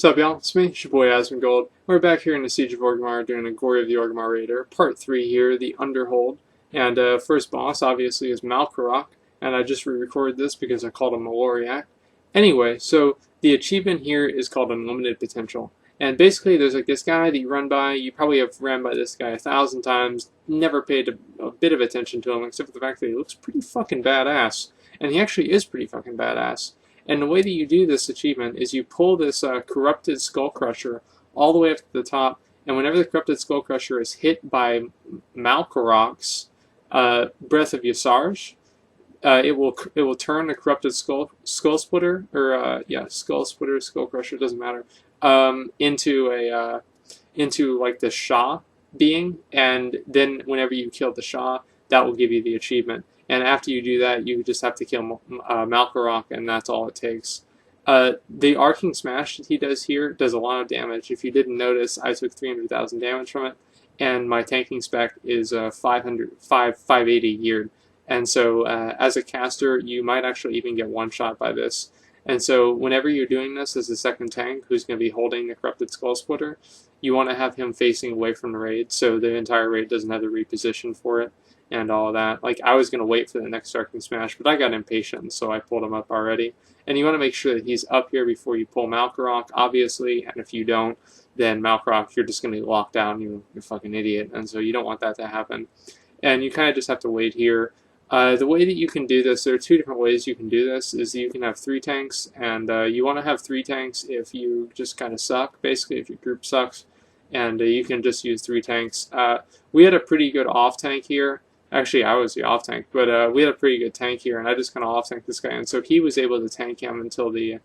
What's up, y'all? It's me, it's your boy Asmongold. We're back here in the Siege of Orgrimmar doing a Glory of the Orgrimmar Raider, Part 3 here, the Underhold. And first boss, obviously, is Malkorok, and I just re-recorded this because I called him a Loriak. Anyway, so the achievement here is called Unlimited Potential. And basically, there's like this guy that you run by. You probably have ran by this guy 1,000 times, never paid a bit of attention to him, except for the fact that he looks pretty fucking badass. And he actually is pretty fucking badass. And the way that you do this achievement is you pull this Corrupted Skull Crusher all the way up to the top, and whenever the Corrupted Skull Crusher is hit by Malkorok's Breath of Yasarj, it will turn the Corrupted Skull Splitter, or Skull Splitter, Skull Crusher, doesn't matter, into like the Shah being, and then whenever you kill the Shah, that will give you the achievement. And after you do that, you just have to kill Malkorok, and that's all it takes. The Arcing Smash that he does here does a lot of damage. If you didn't notice, I took 300,000 damage from it, and my tanking spec is 580 geared. And so as a caster, you might actually even get one-shot by this. And so whenever you're doing this as a second tank who's going to be holding the Corrupted Skull Splitter, you want to have him facing away from the raid, so the entire raid doesn't have to reposition for it. And all of that. Like, I was going to wait for the next Arcing Smash, but I got impatient, so I pulled him up already. And you want to make sure that he's up here before you pull Malkorok, obviously, and if you don't, then Malkorok, you're just going to be locked down, you're a fucking idiot, and so you don't want that to happen. And you kind of just have to wait here. The way that you can do this, there are two different ways you can do this, is you can have 3 tanks, and you want to have 3 tanks if you just kind of suck, basically, if your group sucks, and you can just use 3 tanks. We had a pretty good off-tank here. Actually, I was the off-tank, but we had a pretty good tank here, and I just kind of off-tanked this guy, and so he was able to tank him until the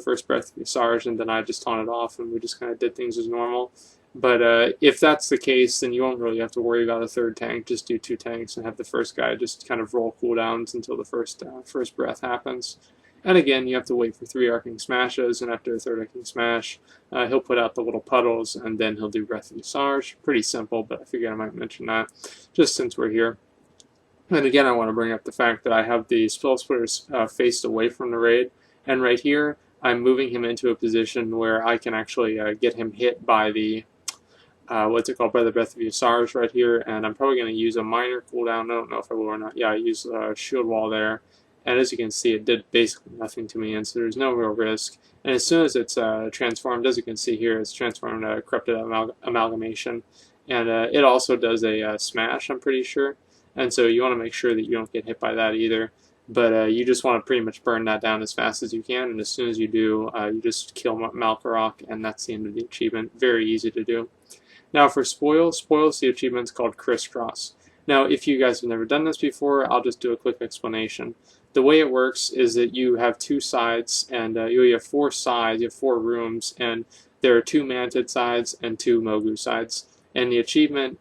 first Breath of Yasarj, and then I just taunted off, and we just kind of did things as normal. But if that's the case, then you won't really have to worry about a 3rd tank. Just do 2 tanks and have the first guy just kind of roll cooldowns until the first breath happens. And again, you have to wait for 3 Arcing Smashes, and after the 3rd Arcing Smash, he'll put out the little puddles, and then he'll do Breath of Yasarj. Pretty simple, but I figured I might mention that, just since we're here. And again, I want to bring up the fact that I have the Skull Splitters faced away from the raid, and right here, I'm moving him into a position where I can actually get him hit by the, what's it called, by the Breath of Yasarj right here, and I'm probably going to use a minor cooldown. I don't know if I will or not. Yeah, I use Shield Wall there. And as you can see, it did basically nothing to me, and so there's no real risk. And as soon as it's transformed, as you can see here, it's transformed to Corrupted Amalgamation. And it also does a smash, I'm pretty sure. And so you want to make sure that you don't get hit by that either. But you just want to pretty much burn that down as fast as you can, and as soon as you do, you just kill Malkorok, and that's the end of the achievement. Very easy to do. Now for Spoils, the achievement's called Criss Cross. Now, if you guys have never done this before, I'll just do a quick explanation. The way it works is that you have 2 sides, and you have 4 sides, you have 4 rooms, and there are 2 Mantid sides and 2 Mogu sides. And the achievement,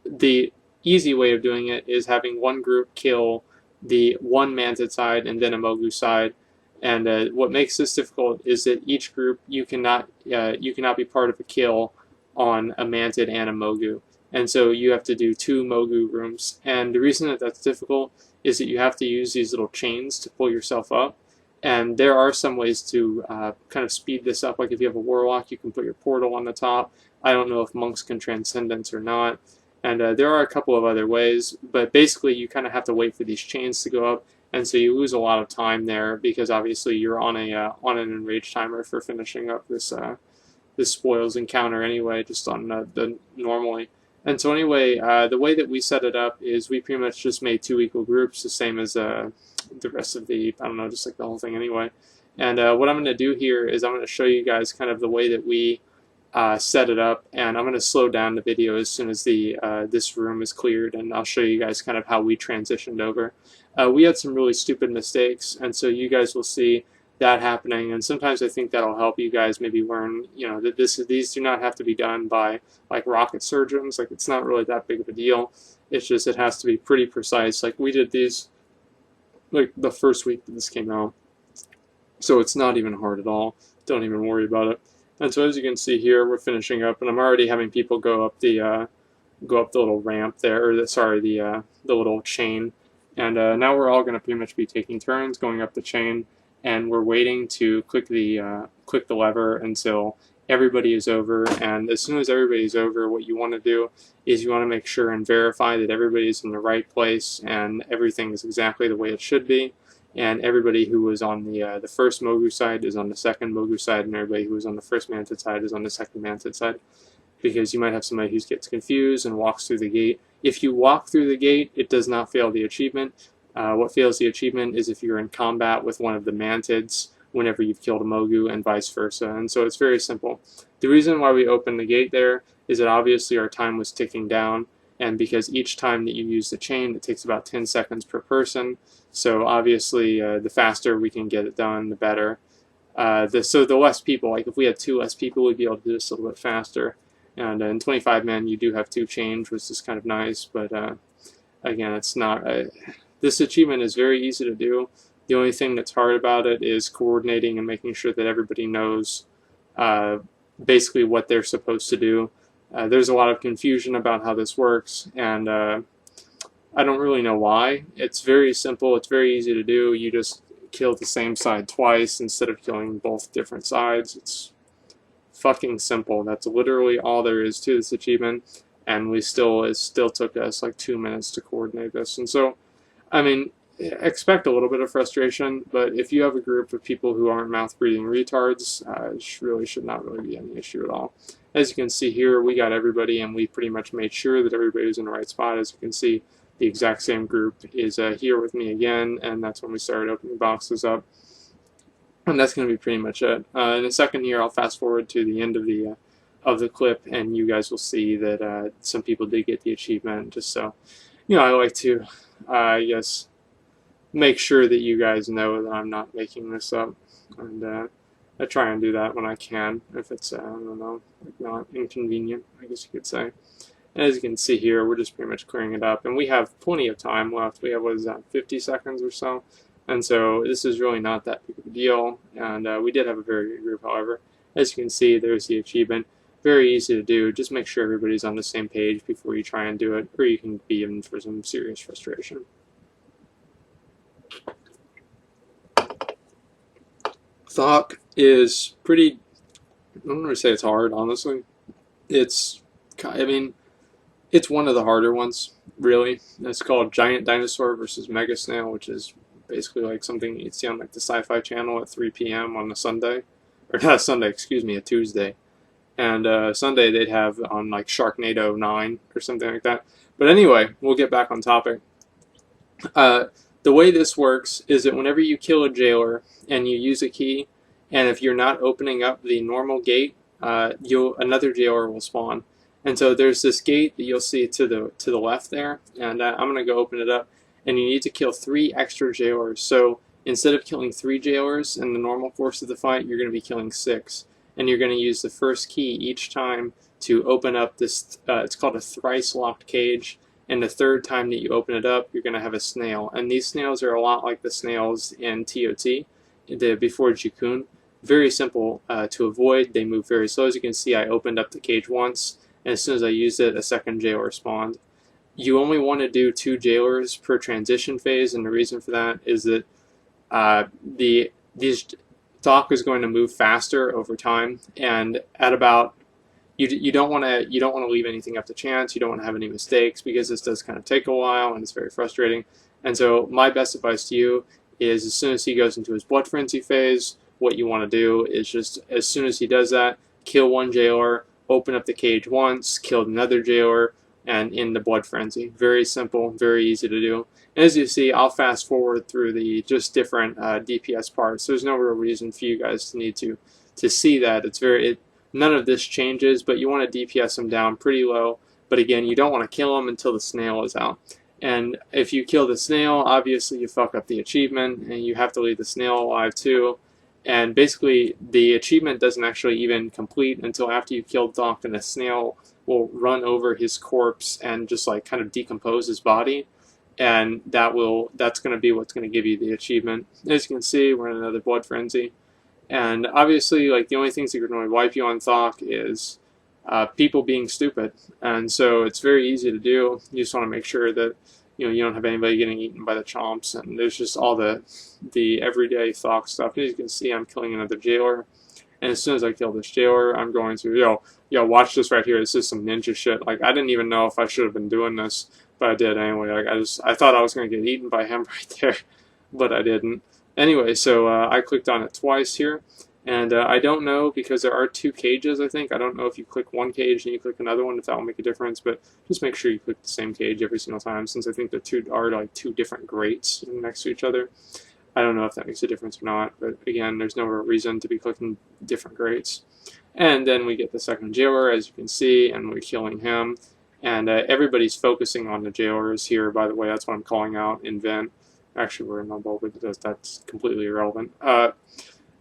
the easy way of doing it is having one group kill the 1 Mantid side and then a Mogu side. And what makes this difficult is that each group, you cannot be part of a kill on a Mantid and a Mogu. And so you have to do 2 Mogu rooms. And the reason that that's difficult is that you have to use these little chains to pull yourself up. And there are some ways to kind of speed this up. Like if you have a Warlock, you can put your portal on the top. I don't know if monks can Transcendence or not. And there are a couple of other ways. But basically, you kind of have to wait for these chains to go up. And so you lose a lot of time there because obviously you're on an enrage timer for finishing up this Spoils encounter anyway, just on the normally. And so anyway, the way that we set it up is we pretty much just made 2 equal groups, the same as the rest of the, I don't know, just like the whole thing anyway. And what I'm going to do here is I'm going to show you guys kind of the way that we set it up, and I'm going to slow down the video as soon as this room is cleared, and I'll show you guys kind of how we transitioned over. We had some really stupid mistakes, and so you guys will see that happening, and sometimes I think that'll help you guys maybe learn, you know, that these do not have to be done by like rocket surgeons. Like, it's not really that big of a deal. It's just it has to be pretty precise. Like, we did these like the first week that this came out, so it's not even hard at all. Don't even worry about it. And so as you can see here, we're finishing up, and I'm already having people go up the little ramp there, or the little chain. And now we're all going to pretty much be taking turns going up the chain. and we're waiting to click the lever until everybody is over. And as soon as everybody's over, what you want to do is you want to make sure and verify that everybody's in the right place and everything is exactly the way it should be. And everybody who was on the first Mogu side is on the second Mogu side, and everybody who was on the first Mantid side is on the second Mantid side. Because you might have somebody who gets confused and walks through the gate. If you walk through the gate, it does not fail the achievement. What fails the achievement is if you're in combat with one of the Mantids whenever you've killed a Mogu, and vice versa. And so it's very simple. The reason why we opened the gate there is that obviously our time was ticking down, and because each time that you use the chain, it takes about 10 seconds per person. So obviously, the faster we can get it done, the better. So the less people, like if we had 2 less people, we'd be able to do this a little bit faster. And in 25 men, you do have 2 change, which is kind of nice. But again, it's not. This achievement is very easy to do. The only thing that's hard about it is coordinating and making sure that everybody knows basically what they're supposed to do. There's a lot of confusion about how this works, and I don't really know why. It's very simple. It's very easy to do. You just kill the same side twice instead of killing both different sides. It's fucking simple. That's literally all there is to this achievement, and it still took us like 2 minutes to coordinate this. And so, I mean, expect a little bit of frustration, but if you have a group of people who aren't mouth-breathing retards, it really should not really be any issue at all. As you can see here, we got everybody, and we pretty much made sure that everybody was in the right spot. As you can see, the exact same group is here with me again, and that's when we started opening boxes up. And that's going to be pretty much it. In a second here, I'll fast forward to the end of the clip, and you guys will see that some people did get the achievement. Just so, I like to, I guess, make sure that you guys know that I'm not making this up, and I try and do that when I can, if it's, I don't know, like not inconvenient, I guess you could say. And as you can see here, we're just pretty much clearing it up, and we have plenty of time left. We have, what is that, 50 seconds or so? And so this is really not that big of a deal, and we did have a very good group, however. As you can see, there's the achievement. Very easy to do. Just make sure everybody's on the same page before you try and do it, or you can be in for some serious frustration. Thok is pretty, I'm not going to say it's hard, honestly. It's one of the harder ones, really. It's called Giant Dinosaur versus Mega Snail, which is basically like something you'd see on like the Sci-Fi Channel at 3 p.m. on a Sunday. Or not a Sunday, excuse me, a Tuesday. And Sunday they'd have on like Sharknado 9 or something like that. But anyway, we'll get back on topic. The way this works is that whenever you kill a jailer and you use a key, and if you're not opening up the normal gate, another jailer will spawn. And so there's this gate that you'll see to the left there, and I'm going to go open it up. And you need to kill 3 extra jailers. So instead of killing 3 jailers in the normal course of the fight, you're going to be killing 6. And you're going to use the first key each time to open up this, it's called a Thrice locked cage. And the third time that you open it up, you're going to have a snail. And these snails are a lot like the snails in TOT, before Jikun. Very simple to avoid. They move very slow. As you can see, I opened up the cage once, and as soon as I used it, a second jailer spawned. You only want to do 2 jailers per transition phase, and the reason for that is that these Thok is going to move faster over time, and at about you don't want to leave anything up to chance. You don't want to have any mistakes, because this does kind of take a while and it's very frustrating. And so my best advice to you is, as soon as he goes into his blood frenzy phase, what you want to do is just, as soon as he does that, kill 1 jailer, open up the cage once, kill another jailer, and in the blood frenzy. Very simple, very easy to do. And as you see, I'll fast forward through the just different DPS parts. There's no real reason for you guys to need to see that. None of this changes, but you want to DPS them down pretty low. But again, you don't want to kill them until the snail is out. And if you kill the snail, obviously you fuck up the achievement, and you have to leave the snail alive too. And basically, the achievement doesn't actually even complete until after you've killed Thok, and the snail will run over his corpse and just like kind of decompose his body, and that's going to be what's going to give you the achievement. As you can see, we're in another blood frenzy, and obviously, like, the only things that are going to wipe you on Thok is people being stupid, and so it's very easy to do. You just want to make sure that you don't have anybody getting eaten by the chomps, and there's just all the everyday Thok stuff. As you can see, I'm killing another jailer, and as soon as I kill this jailer, I'm going to watch this right here. This is some ninja shit. Like, I didn't even know if I should have been doing this, but I did anyway. Like, I thought I was going to get eaten by him right there, but I didn't. Anyway, so I clicked on it twice here, and I don't know, because there are 2 cages, I think. I don't know if you click one cage and you click another one, if that will make a difference, but just make sure you click the same cage every single time, since I think the two are like 2 different grates next to each other. I don't know if that makes a difference or not, but again, there's no reason to be clicking different grates. And then we get the second jailer, as you can see, and we're killing him. And everybody's focusing on the jailers here, by the way. That's what I'm calling out in Vent. Actually, we're in mobile, but that's completely irrelevant.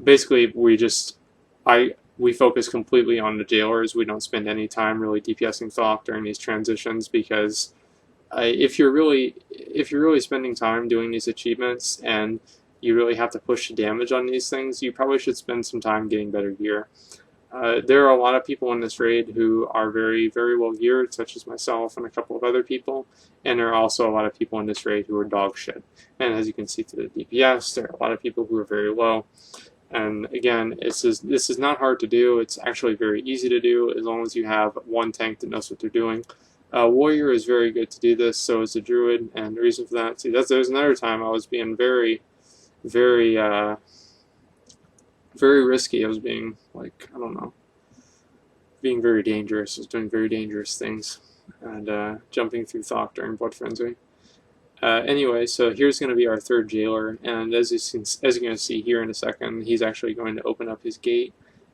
Basically, we focus completely on the jailers. We don't spend any time really DPSing Thok during these transitions, because if you're really spending time doing these achievements and you really have to push the damage on these things, you probably should spend some time getting better gear. There are a lot of people in this raid who are very, very well geared, such as myself and a couple of other people, and there are also a lot of people in this raid who are dog shit. And as you can see through the DPS, there are a lot of people who are very low. And again, this is not hard to do. It's actually very easy to do, as long as you have one tank that knows what they're doing. Warrior is very good to do this, so is the Druid, and the reason for that, see, there's another time I was being very, very, very risky. I was being, like, I don't know, being very dangerous. I was doing very dangerous things, and jumping through Thok during Blood Frenzy. Anyway, so here's going to be our third jailer, and as you're going to see here in a second, he's actually going to open up his gate,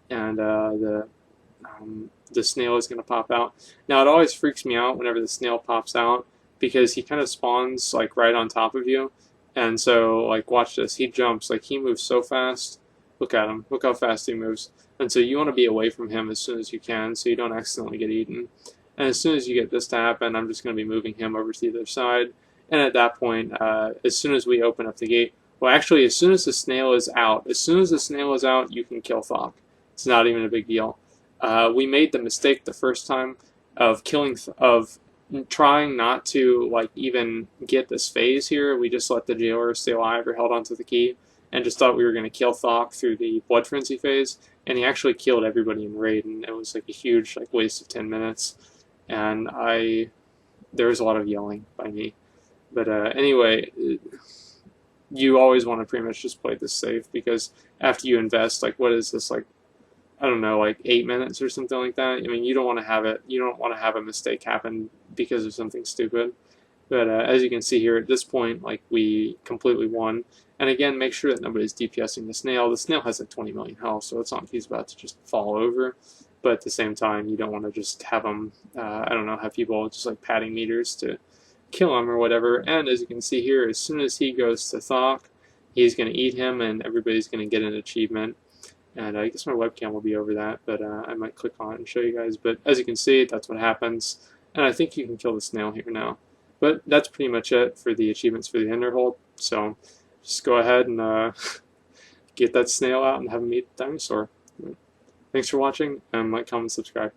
and the snail is going to pop out. Now, it always freaks me out whenever the snail pops out, because he kind of spawns like right on top of you, and so, like, watch this. He jumps, like, he moves so fast. Look at him. Look how fast he moves. And so you want to be away from him as soon as you can, so you don't accidentally get eaten. And as soon as you get this to happen, I'm just going to be moving him over to the other side. And at that point, as soon as we open up the gate, well, actually, as soon as the snail is out, you can kill Thok. It's not even a big deal. We made the mistake the first time of trying not to, like, even get this phase here. We just let the jailer stay alive or held onto the key, and just thought we were going to kill Thok through the Blood Frenzy phase, and he actually killed everybody in raid, and it was like a huge, like, waste of 10 minutes, and there was a lot of yelling by me. But anyway, you always want to pretty much just play this safe, because after you invest, like, what is this, like, I don't know, like 8 minutes or something like that. I mean, you don't want to have a mistake happen because of something stupid. But as you can see here, at this point, like, we completely won. And again, make sure that nobody's DPSing the snail. The snail has like 20 million health, so it's not like he's about to just fall over. But at the same time, you don't want to just have him, I don't know, have people just like padding meters to kill him or whatever. And as you can see here, as soon as he goes to Thok, he's going to eat him, and everybody's going to get an achievement. And I guess my webcam will be over that, but I might click on it and show you guys. But as you can see, that's what happens. And I think you can kill the snail here now. But that's pretty much it for the achievements for the Enderhold. So just go ahead and get that snail out and have him eat the dinosaur. Thanks for watching, and like, comment, subscribe.